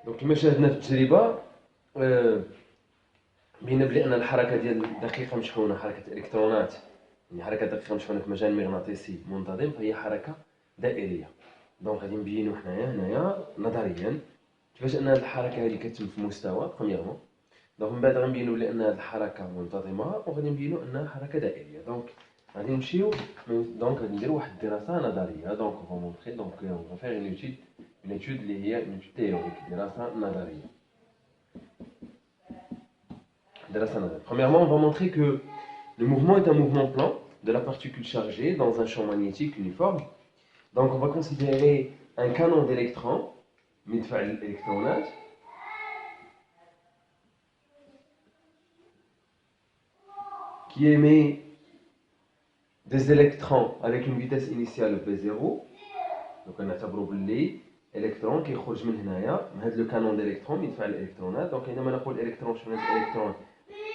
دونك كما شاهدنا في التجربه بينا بلي ان الحركه ديال دقيقه مشحونه، حركه الالكترونات يعني حركه دقيقه مشحونه في مجال مغناطيسي منتظم، فهي حركه دائريه. دونك غادي نبينو هنايا نظريا كيفاش ان هذه الحركه هذه كتتم في مستوى برومييرمون. دونك من بعد غنبينو بلي ان هذه الحركه منتظمه، وغادي نبينو انها حركه دائريه. دونك غادي نمشيو دونك غادي نديرو واحد الدراسه نظريه. دونك اون مونطري دونك اون فير une étude اللي هي une étude théorique، دراسه نظريه. Premièrement, on va montrer que le mouvement est un mouvement plan de la particule chargée dans un champ magnétique uniforme. Donc on va considérer un canon d'électrons, مدفع الإلكترونات، qui émet des électrons avec une vitesse initiale V0. Donc on نعتبروا باللي électron كيخرج من هنايا من هذا لو كانون ديليكترون مدفع الإلكترونات. دونك عندما نقول إلكترون شنو هذا الإلكترون؟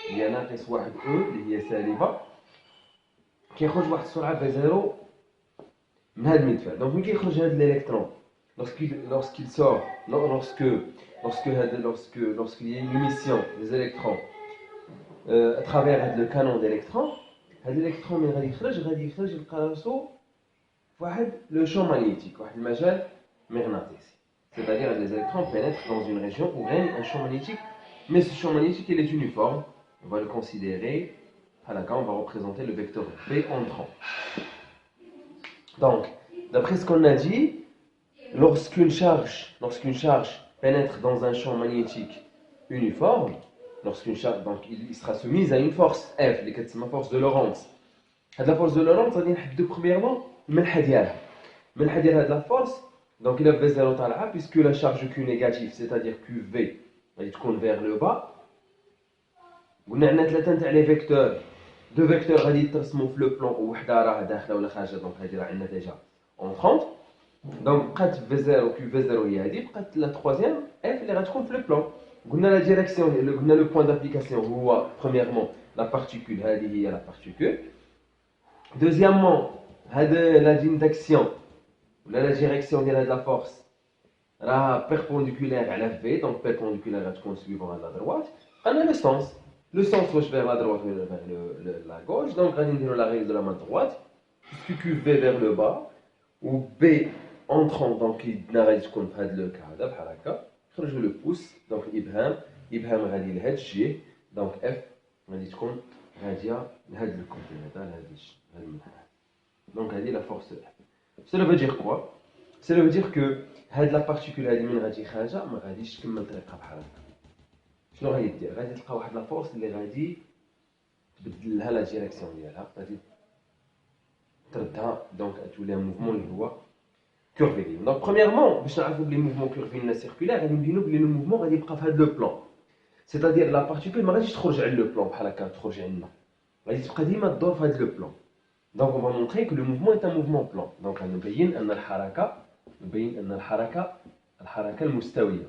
هي ناقص واحد او اللي هي سالبه، كيخرج واحد السرعه في زيرو من هذا المدفع. دونك ملي كيخرج هذا الالكترون lorsqu'il sort lorsqu'il y a une émission des électrons à travers le canon d'électrons، هذا الالكترون ملي غادي يخرج يلقى راسو في واحد لو شون ماغنيتيك، واحد المجال مغناطيسي. c'est-à-dire que les électrons pénètrent dans une région où règne un champ magnétique, mais ce champ magnétique il est uniforme. On va le considérer, on va représenter le vecteur B entrant. Donc, d'après ce qu'on a dit, lorsqu'une charge pénètre dans un champ magnétique uniforme, donc il sera soumise à une force F, qui est la force de Lorentz. La force de Lorentz, on va dire premièrement, la force, donc il a V0 طالعة, puisque la charge Q négative, c'est-à-dire QV, va être vers le bas. قلنا عندنا ثلاثه نتاع لي فيكتور، دو فيكتور غادي يترسموا في لو بلان وحده راه داخله ولا خارجه. دونك هذه راه عندنا ديجا اون 30. دونك بقات في 0 كيو في 0 هي هذه، بقات لا ترويزيام اف اللي غتكون في لو بلان. قلنا لا ديريكسيون، قلنا لو بوين دابليكاسيون هو برومييرمون لا بارتيكول، هذه هي لا بارتيكول. دوزيامون هذا لا لين داكسيون ولا لا ديريكسيون ديال هاد لا فورس راه بيربونديكولير على في، دونك بيربونديكولير غتكون سويفون على لا دروات. قلنا لو سونس، le sens vers la droite ou vers la gauche. Donc on va la règle de la main droite, puisque QV vers le bas ou B entrant, donc il n'a rien qu'on fait le cas d'abharaka. Je le pouce, donc ibham غادي لهاد الجهه. donc F غادي تكون غاديه لهاد الكوتي هذا لهاد المنحنى. donc هذه la force F. cela veut dire quoi? cela veut dire que هاد la particule هذه من غادي خارجه ما غاديش تكمل طريقها بحال هكا. شنو غادي دير؟ غادي تلقى واحد لا فورس اللي غادي تبدل لها لا ديريكسيون ديالها، غادي تردها، دونك تولي موفمون اللي هو كورفيلين. دونك برومييرمون باش نعرفوا بلي موفمون كورفيلين لا سيركولير غادي نبينو بلي لو موفمون غادي يبقى في هذا لو بلان، سيتادير لا بارتيكول ما غاديش تخرج على لو بلان بحال هكا تخرج عندنا، غادي تبقى ديما تدور في هذا لو بلان. دونك اون فا مونطري كو لو موفمون اي ان موفمون بلان. دونك غنبين ان الحركه المستويه.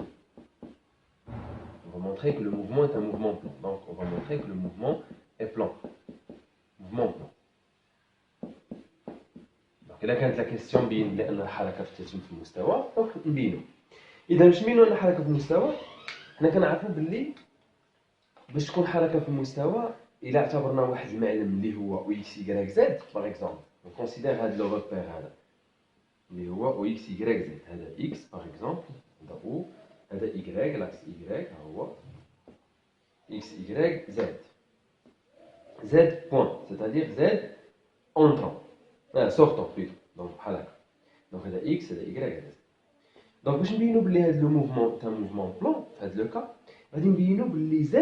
On va montrer que le mouvement est un mouvement plan. Donc, on va montrer que le mouvement est plan. Mouvement plan. Donc, إذا كانت la question بين لأن الحركة تتم في المستوى، donc نبينو. إذا باش نبينو أن الحركة في المستوى، حنا كنعرفو باللي باش تكون حركة في المستوى، إلا اعتبرنا واحد المعلم اللي هو X Y Z، par exemple، on considère هذا لو repère هذا اللي هو X Y Z. هذا X par exemple، هذا O. هذا Y، l'axe Y هو X Y Z. Z point, c'est-à-dire Z entrant, sortant plutôt. Donc بحال هكا. Donc هذا X، هذا Y، هذا Z. Donc باش نبينو بلي هذا لو موفمون تاع موفمون بلان في هذا لو كا، غادي نبينو بلي Z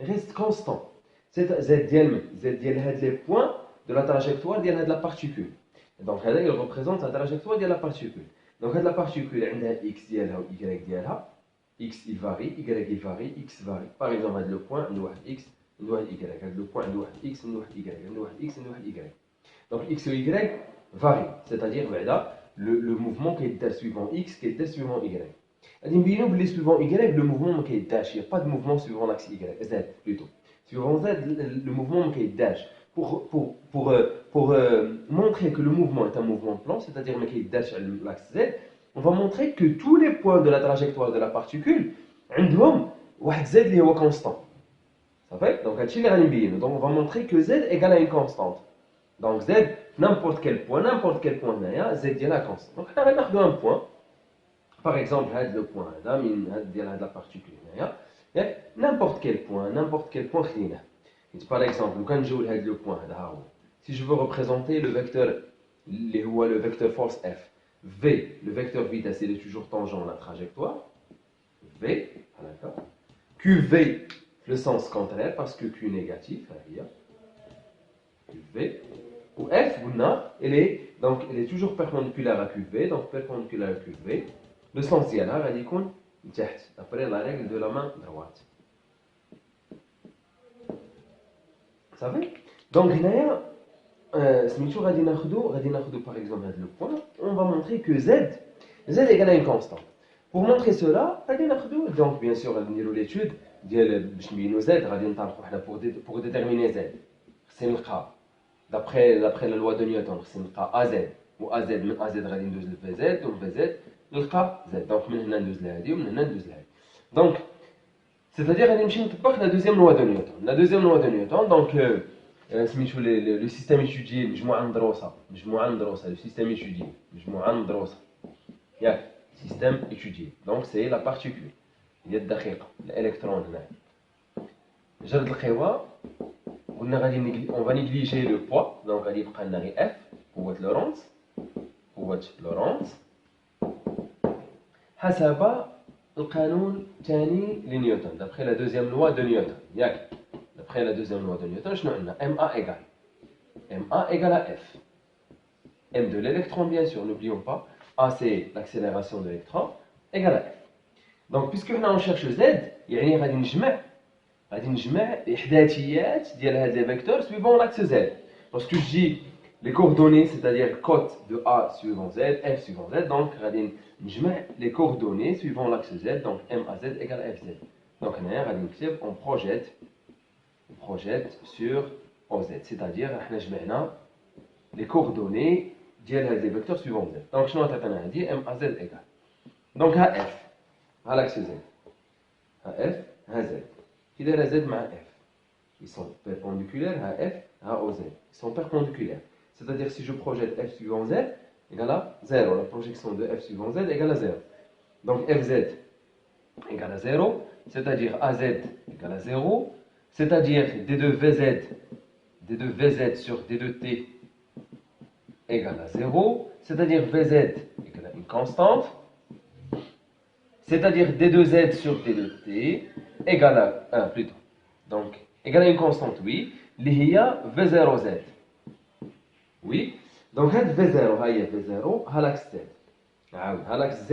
reste constant. Z ديال من؟ Z ديال هاد لي بوين دو لا تراجيكتوار ديال هاد لا بارتيكول. دونك هذا il représente la trajectoire ديال لا بارتيكول. دونك هاد لا بارتيكول عندها X ديالها و Y ديالها. X il varie, Y il varie, X varie. Par exemple, le point, il doit X, il doit Y. Le point, il doit X, il doit Y. Il doit X, il doit Y. Donc X et Y varient, c'est-à-dire le mouvement qui est suivant X, qui est suivant Y. Les suivant Y, le mouvement qui est dash, il n'y a pas de mouvement suivant l'axe Y, Z plutôt. Suivant Z, le mouvement qui est dash. Pour montrer que le mouvement est un mouvement plan, c'est-à-dire qui est dash à l'axe Z, on va montrer que tous les points de la trajectoire de la particule, عندهم واحد z اللي هو constant. Ça fait? Donc, on va montrer que z égale à une constante. Donc, z, n'importe quel point, z est la constante. Donc, on va prendre un point. Par exemple, le point de la particule. N'importe quel point, par exemple, quand je veux le point, si je veux représenter le vecteur force F, V, le vecteur vitesse, il est toujours tangent à la trajectoire. V, d'accord. QV, le sens contraire, parce que Q négatif, QV. Ou F, elle est toujours perpendiculaire à QV, donc perpendiculaire à QV. Le sens d'y aller, il est d'après la règle de la main droite. Vous savez? Donc, par exemple, le point, on va montrer que z égale à une constante. Pour montrer cela, donc bien sûr, on va l'étude pour déterminer z. C'est le cas. D'après la loi de Newton, c'est le cas AZ. Ou AZ, من AZ, on va le VZ, donc VZ, le cas Z. Donc, on va donc, c'est-à-dire qu'on va la deuxième loi de Newton. La deuxième loi de Newton, donc, le système étudié, le système étudié, système étudié. Donc, c'est la particule. Il y a l'électron. On va négliger le poids, donc on va prendre F, pour Lorentz, حسب القانون الثاني لنيوتن, d'après la deuxième loi de Newton. D'après la deuxième loi de Newton, je MA égale à F. M de l'électron, bien sûr, n'oublions pas. A, c'est l'accélération de l'électron, égale à F. Donc, puisque on cherche Z, يعني غادي نجمع الإحداثيات ديال هاد les vecteurs suivant l'axe Z. Lorsque je dis les coordonnées, c'est-à-dire cote de A suivant Z, F suivant Z, donc غادي نجمع les coordonnées suivant l'axe Z, donc MAZ égale à FZ. Donc on projette sur OZ, c'est-à-dire on جمعنا les coordonnées ديال les vecteurs suivant Z. Donc شنو عطينا هادي MAZ égale. Donc ها F, ها l'axe Z, ها F, ها Z. Qui est Z مع F? Ils sont perpendiculaires à F, à OZ. Ils sont perpendiculaires. C'est-à-dire si je projette F suivant Z égale à 0. La projection de F suivant Z égale à 0. Donc FZ égale à 0. C'est-à-dire AZ égale à 0. C'est-à-dire D2VZ sur D2T égale à 0. C'est-à-dire VZ égale à une constante. C'est-à-dire D2Z sur D2T égale à 1 plutôt. Donc, égale à une constante, oui. Qui est V0Z. Oui. Donc, V0, V0, l'axe Z. L'axe Z,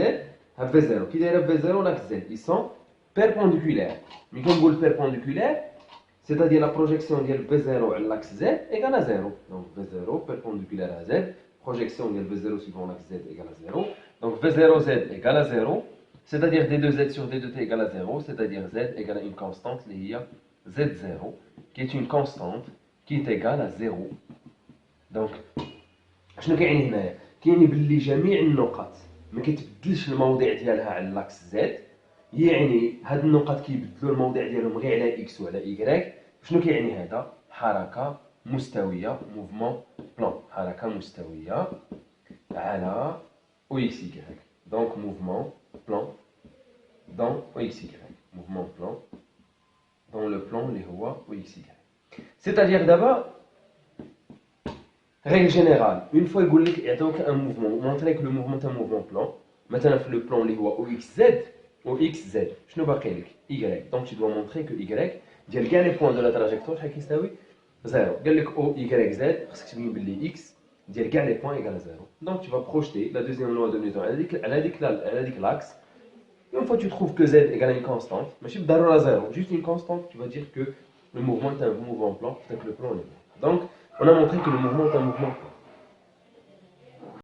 V0. Qui est V0, l'axe Z. Ils sont perpendiculaires. Mais quand on dit perpendiculaire, c'est-à-dire la projection de V0 à l'axe Z égale à 0. Donc, V0 perpendiculaire à Z. Projection de V0 suivant l'axe Z égale à 0. Donc, V0Z égale à 0. C'est-à-dire D2Z sur D2T égale à 0. C'est-à dire Z égale à une constante, qui est Z0, qui est une constante qui est égale à 0. Donc, شنو كيعني هنايا؟ كيعني باللي جميع النقط ما كيتبدلش الموضع ديالها على لاكس زد، يعني هاد النقط كيبدلوا الموضع ديالهم غير على اكس وعلى ايكغيك. شنو كيعني هذا؟ حركه مستويه، موفمون بلان، حركه مستويه على او اكس ايكغيك. دونك موفمون بلان دون او اكس ايكغيك، موفمون بلان dans le plan اللي هو OXY. C'est-à-dire d'abord, règle générale, une fois يقول لك يعطيوك un mouvement, montrer que le mouvement est un mouvement plan, مثلا في le plan اللي هو OXZ, شنو باقي لك؟ Y. Donc tu dois montrer que Y ديال كاع les points de la trajectoire شحال كيساوي 0. قال لك OYZ خصك تبين باللي X ديال كاع les points égale 0. Donc tu vas projeter la deuxième loi de Newton على هذيك l'axe. Une fois que tu trouves que Z égale à une constante, mais si tu as 0, juste une constante, tu vas dire que le mouvement est un mouvement plan, peut-être que le plan est plan. Donc, on a montré que le mouvement est un mouvement plan.